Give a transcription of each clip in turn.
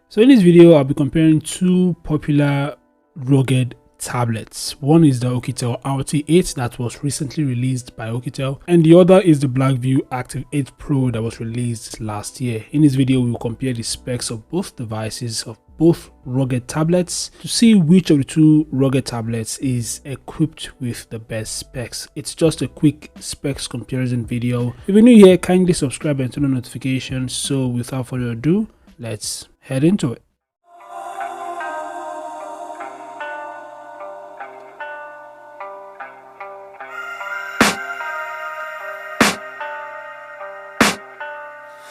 So in this video, I'll be comparing two popular rugged tablets. One is the Oukitel RT8 that was recently released by Oukitel, and the other is the Blackview Active 8 Pro that was released last year. In this video, we will compare the specs of both devices, of both rugged tablets, to see which of the two rugged tablets is equipped with the best specs. It's just a quick specs comparison video. If you're new here, kindly subscribe and turn on notifications. So without further ado, let's head into it.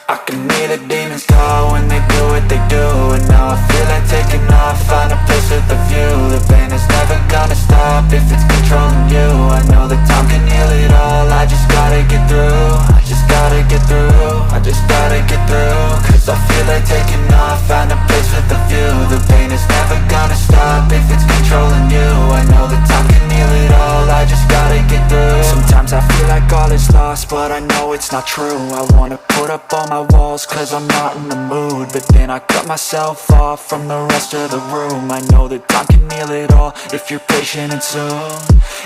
I can hear the demons call when they do what they do, and now I feel like taking off, find a place with a view. The pain is never gonna stop if it's controlling you. I know that time can heal it all, I just gotta get through. I just gotta get through, I just gotta get through. Cause I feel like taking off, find a place with a view. The pain is never gonna stop if it's controlling you. I know that time can heal it all, I just gotta get through. Sometimes I feel like all is lost, but I know it's not true. I wanna put up all my walls cause I'm not in the mood, but then I cut myself off from the rest of the room. I know that time can heal it all if you're patient, and soon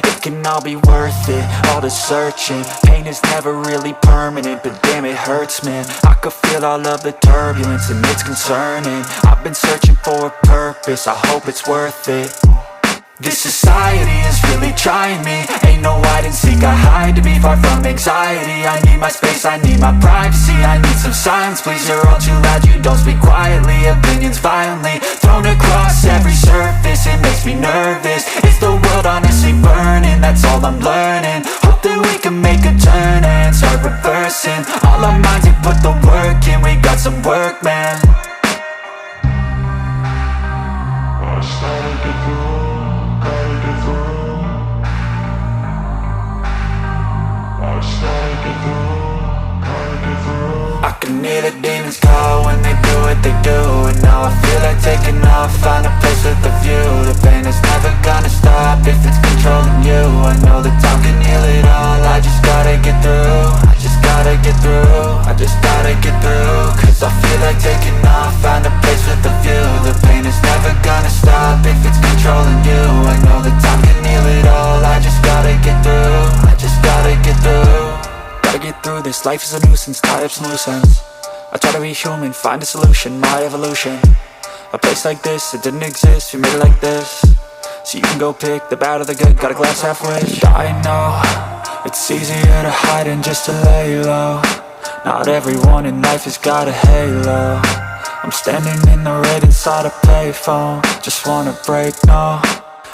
it can all be worth it, all the searching. Pain is never really permanent, but damn it hurts, man. I could feel all of the turbulence and it's concerning. I've been searching for a purpose, I hope it's worth it. This society is really trying me. Ain't no hide and seek, I hide to be far from anxiety. I need my space, I need my privacy. I need some silence, please, you're all too loud. You don't speak quietly, opinions violently thrown across every surface. It makes me nervous, is the world honestly burning? That's all I'm learning. Hope that we can make a turn and start reversing all our minds and put the work in. We got some work, man. I started to grow. I can hear the demons call when they do what they do, and now I feel like taking off, find a place with a view. The pain is never gonna stop if it's controlling you. I know that time can heal it all, I just gotta get through. I just gotta get through, I just gotta get through. Cause I feel like taking off, find a place with a view. The pain is never gonna stop if it's controlling you. I know that time can heal it all, I just gotta get through. I just gotta get through. Gotta get through this, life is a nuisance, tie up some loose ends. I try to be human, find a solution, my evolution. A place like this, it didn't exist, we made it like this. So you can go pick the bad or the good, got a glass half wish. I know, it's easier to hide than just to lay low. Not everyone in life has got a halo. I'm standing in the red inside a payphone, just wanna break, no.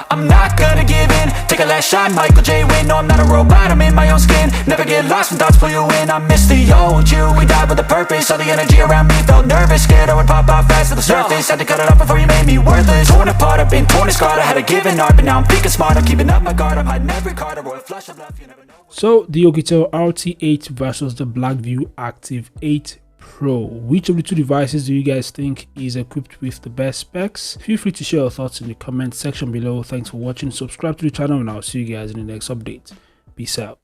I'm not gonna give in, take a last shot, Michael J. Win. No, I'm not a robot, I'm in my own skin. Never get lost when thoughts pull you in. I miss the old you, we died with a purpose. All the energy around me felt nervous, scared I would pop out fast to the surface. Had to cut it off before you made me worthless. Torn apart, I've been torn and scarred. I had a given art, but now I'm thinking smart. I'm keeping up my guard, I'm hiding every card. A royal flush of love, you never know. So the Oukitel RT8 versus the Blackview Active 8 Pro. Which of the two devices do you guys think is equipped with the best specs? Feel free to share your thoughts in the comment section below. Thanks for watching. Subscribe to the channel and I'll see you guys in the next update. Peace out.